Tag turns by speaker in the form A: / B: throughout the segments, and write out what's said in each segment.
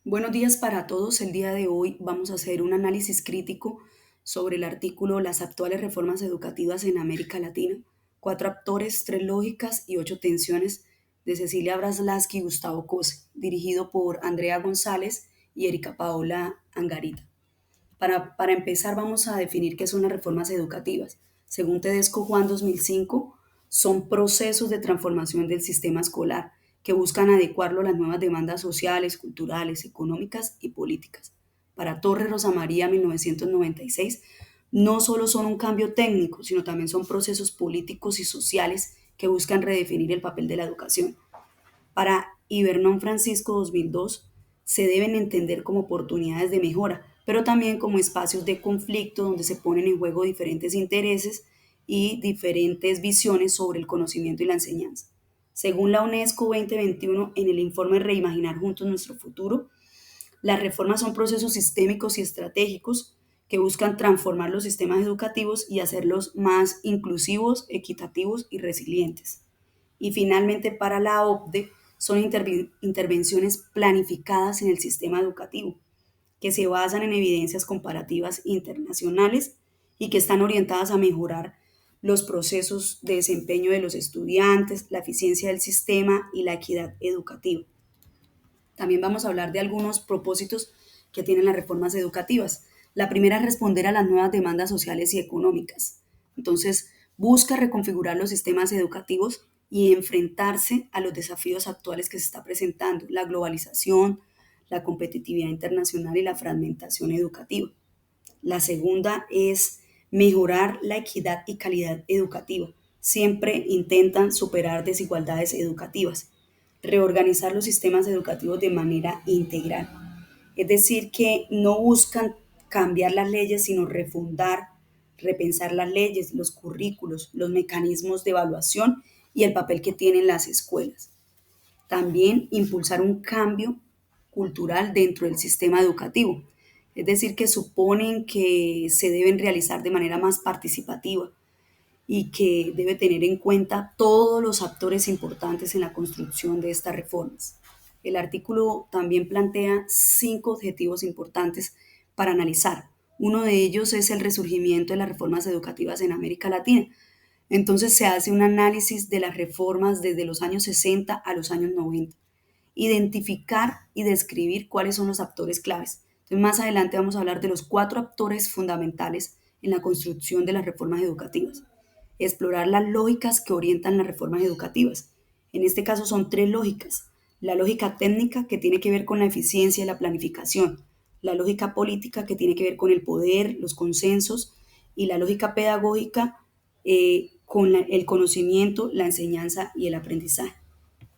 A: Buenos días para todos. El día de hoy vamos a hacer un análisis crítico sobre el artículo Las actuales reformas educativas en América Latina, cuatro actores, tres lógicas y ocho tensiones de Cecilia Braslaski y Gustavo Cose, dirigido por Andrea González y Erika Paola Angarita. Para empezar, vamos a definir qué son las reformas educativas. Según Tedesco Juan 2005, son procesos de transformación del sistema escolar que buscan adecuarlo a las nuevas demandas sociales, culturales, económicas y políticas. Para Torres Rosa María 1996, no solo son un cambio técnico, sino también son procesos políticos y sociales que buscan redefinir el papel de la educación. Para Ibernón Francisco 2002, se deben entender como oportunidades de mejora, pero también como espacios de conflicto donde se ponen en juego diferentes intereses y diferentes visiones sobre el conocimiento y la enseñanza. Según la UNESCO 2021, en el informe Reimaginar Juntos Nuestro Futuro, las reformas son procesos sistémicos y estratégicos que buscan transformar los sistemas educativos y hacerlos más inclusivos, equitativos y resilientes. Y finalmente, para la OCDE, son intervenciones planificadas en el sistema educativo, que se basan en evidencias comparativas internacionales y que están orientadas a mejorar los procesos de desempeño de los estudiantes, la eficiencia del sistema y la equidad educativa. También vamos a hablar de algunos propósitos que tienen las reformas educativas. La primera es responder a las nuevas demandas sociales y económicas. Entonces, busca reconfigurar los sistemas educativos y enfrentarse a los desafíos actuales que se está presentando, la globalización, la competitividad internacional y la fragmentación educativa. La segunda es mejorar la equidad y calidad educativa. Siempre intentan superar desigualdades educativas, reorganizar los sistemas educativos de manera integral. Es decir, que no buscan cambiar las leyes, sino refundar, repensar las leyes, los currículos, los mecanismos de evaluación y el papel que tienen las escuelas. También impulsar un cambio cultural dentro del sistema educativo. Es decir, que suponen que se deben realizar de manera más participativa y que debe tener en cuenta todos los actores importantes en la construcción de estas reformas. El artículo también plantea cinco objetivos importantes para analizar. Uno de ellos es el resurgimiento de las reformas educativas en América Latina. Entonces se hace un análisis de las reformas desde los años 60 a los años 90, identificar y describir cuáles son los actores claves. Entonces, más adelante vamos a hablar de los cuatro actores fundamentales en la construcción de las reformas educativas. Explorar las lógicas que orientan las reformas educativas. En este caso son tres lógicas. La lógica técnica, que tiene que ver con la eficiencia y la planificación. La lógica política, que tiene que ver con el poder, los consensos. Y la lógica pedagógica, con el conocimiento, la enseñanza y el aprendizaje.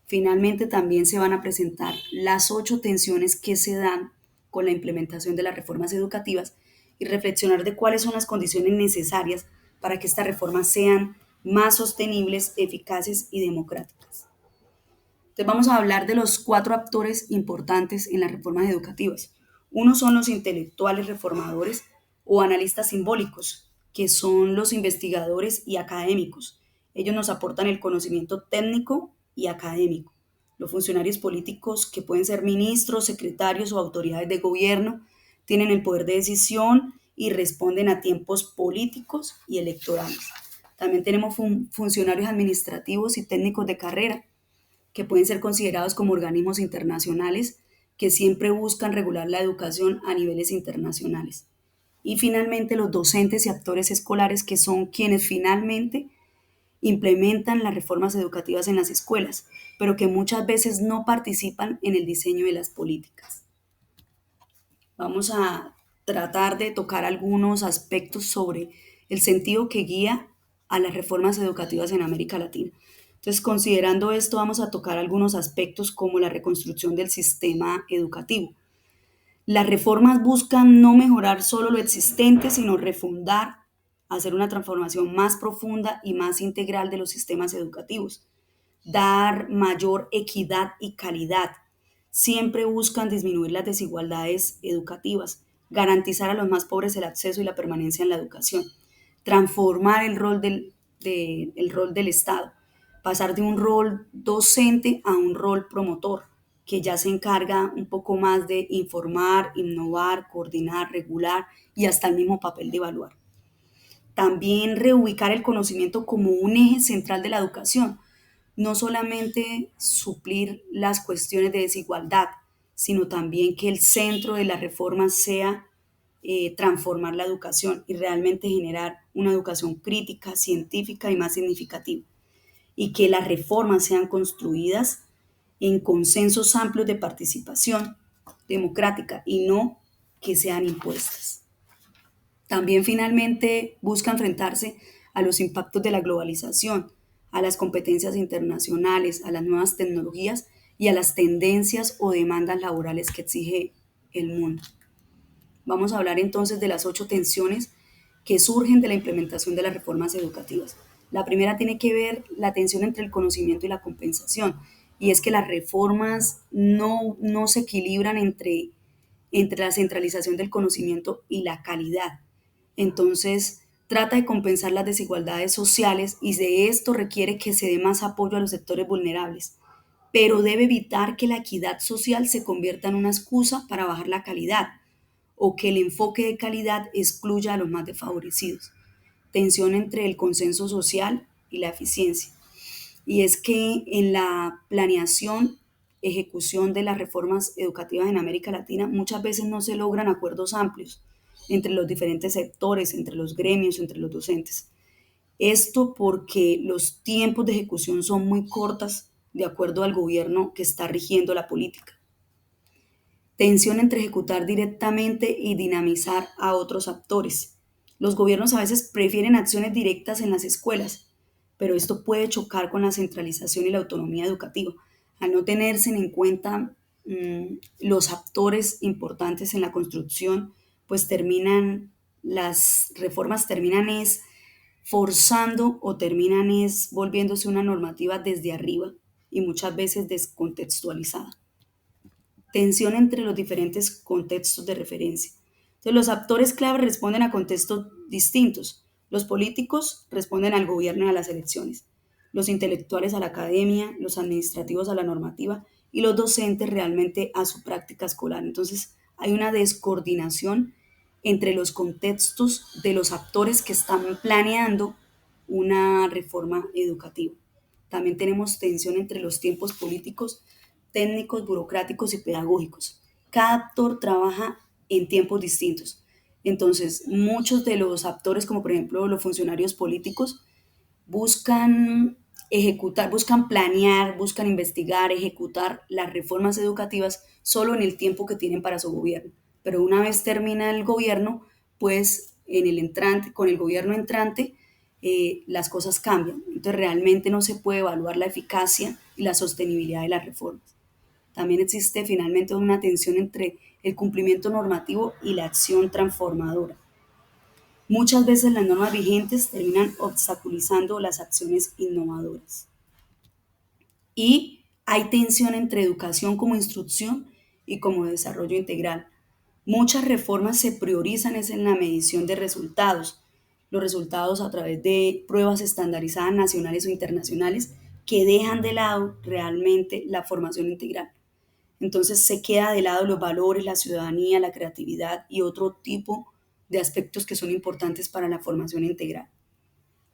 A: Finalmente, también se van a presentar las ocho tensiones que se dan con la implementación de las reformas educativas y reflexionar de cuáles son las condiciones necesarias para que estas reformas sean más sostenibles, eficaces y democráticas. Entonces vamos a hablar de los cuatro actores importantes en las reformas educativas. Uno son los intelectuales reformadores o analistas simbólicos, que son los investigadores y académicos. Ellos nos aportan el conocimiento técnico y académico. Los funcionarios políticos, que pueden ser ministros, secretarios o autoridades de gobierno, tienen el poder de decisión y responden a tiempos políticos y electorales. También tenemos funcionarios administrativos y técnicos de carrera, que pueden ser considerados como organismos internacionales que siempre buscan regular la educación a niveles internacionales. Y finalmente los docentes y actores escolares, que son quienes finalmente implementan las reformas educativas en las escuelas, pero que muchas veces no participan en el diseño de las políticas. Vamos a tratar de tocar algunos aspectos sobre el sentido que guía a las reformas educativas en América Latina. Entonces, considerando esto, vamos a tocar algunos aspectos como la reconstrucción del sistema educativo. Las reformas buscan no mejorar solo lo existente, sino refundar, hacer una transformación más profunda y más integral de los sistemas educativos, dar mayor equidad y calidad. Siempre buscan disminuir las desigualdades educativas, garantizar a los más pobres el acceso y la permanencia en la educación, transformar el rol del Estado, pasar de un rol docente a un rol promotor, que ya se encarga un poco más de informar, innovar, coordinar, regular y hasta el mismo papel de evaluar. También reubicar el conocimiento como un eje central de la educación, no solamente suplir las cuestiones de desigualdad, sino también que el centro de la reforma sea transformar la educación y realmente generar una educación crítica, científica y más significativa. Y que las reformas sean construidas en consensos amplios de participación democrática y no que sean impuestas. También finalmente busca enfrentarse a los impactos de la globalización, a las competencias internacionales, a las nuevas tecnologías y a las tendencias o demandas laborales que exige el mundo. Vamos a hablar entonces de las 8 tensiones que surgen de la implementación de las reformas educativas. La primera tiene que ver la tensión entre el conocimiento y la compensación, y es que las reformas no se equilibran entre la centralización del conocimiento y la calidad. Entonces, trata de compensar las desigualdades sociales y de esto requiere que se dé más apoyo a los sectores vulnerables, pero debe evitar que la equidad social se convierta en una excusa para bajar la calidad o que el enfoque de calidad excluya a los más desfavorecidos. Tensión entre el consenso social y la eficiencia. Y es que en la planeación, ejecución de las reformas educativas en América Latina muchas veces no se logran acuerdos amplios entre los diferentes sectores, entre los gremios, entre los docentes. Esto porque los tiempos de ejecución son muy cortas de acuerdo al gobierno que está rigiendo la política. Tensión entre ejecutar directamente y dinamizar a otros actores. Los gobiernos a veces prefieren acciones directas en las escuelas, pero esto puede chocar con la centralización y la autonomía educativa. Al no tenerse en cuenta los actores importantes en la construcción, pues las reformas terminan es forzando o terminan es volviéndose una normativa desde arriba y muchas veces descontextualizada. Tensión entre los diferentes contextos de referencia. Entonces, los actores clave responden a contextos distintos. Los políticos responden al gobierno y a las elecciones. Los intelectuales a la academia, los administrativos a la normativa y los docentes realmente a su práctica escolar. Entonces, hay una descoordinación entre los contextos de los actores que están planeando una reforma educativa. También tenemos tensión entre los tiempos políticos, técnicos, burocráticos y pedagógicos. Cada actor trabaja en tiempos distintos. Entonces, muchos de los actores, como por ejemplo los funcionarios políticos, buscan ejecutar, buscan planear, buscan investigar, ejecutar las reformas educativas solo en el tiempo que tienen para su gobierno. Pero una vez termina el gobierno, pues con el gobierno entrante, las cosas cambian. Entonces realmente no se puede evaluar la eficacia y la sostenibilidad de las reformas. También existe finalmente una tensión entre el cumplimiento normativo y la acción transformadora. Muchas veces las normas vigentes terminan obstaculizando las acciones innovadoras. Y hay tensión entre educación como instrucción y como desarrollo integral. Muchas reformas se priorizan es en la medición de resultados, los resultados a través de pruebas estandarizadas nacionales o internacionales que dejan de lado realmente la formación integral. Entonces se queda de lado los valores, la ciudadanía, la creatividad y otro tipo de aspectos que son importantes para la formación integral.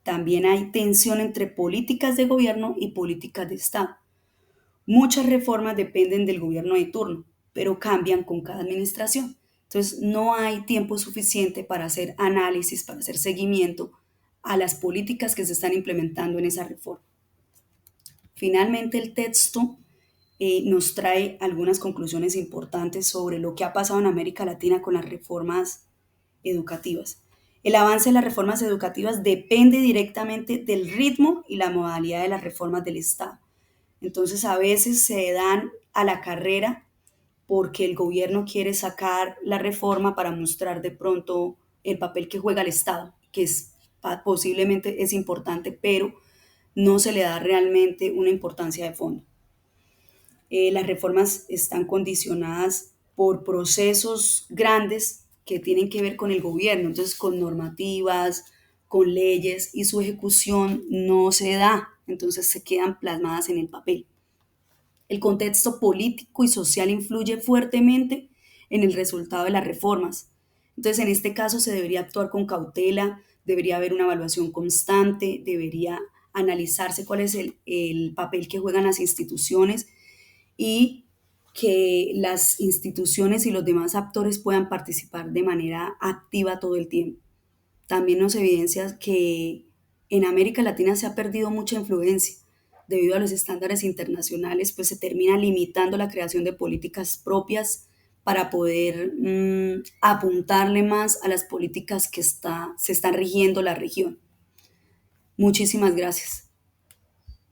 A: También hay tensión entre políticas de gobierno y políticas de Estado. Muchas reformas dependen del gobierno de turno, pero cambian con cada administración. Entonces no hay tiempo suficiente para hacer análisis, para hacer seguimiento a las políticas que se están implementando en esa reforma. Finalmente, el texto nos trae algunas conclusiones importantes sobre lo que ha pasado en América Latina con las reformas educativas. El avance de las reformas educativas depende directamente del ritmo y la modalidad de las reformas del Estado. Entonces, a veces se dan a la carrera porque el gobierno quiere sacar la reforma para mostrar de pronto el papel que juega el Estado, que posiblemente es importante, pero no se le da realmente una importancia de fondo. Las reformas están condicionadas por procesos grandes que tienen que ver con el gobierno, entonces con normativas, con leyes, y su ejecución no se da, entonces se quedan plasmadas en el papel. El contexto político y social influye fuertemente en el resultado de las reformas. Entonces, en este caso se debería actuar con cautela, debería haber una evaluación constante, debería analizarse cuál es el papel que juegan las instituciones y que las instituciones y los demás actores puedan participar de manera activa todo el tiempo. También nos evidencia que en América Latina se ha perdido mucha influencia debido a los estándares internacionales, pues se termina limitando la creación de políticas propias para poder apuntarle más a las políticas que se están rigiendo la región. Muchísimas gracias.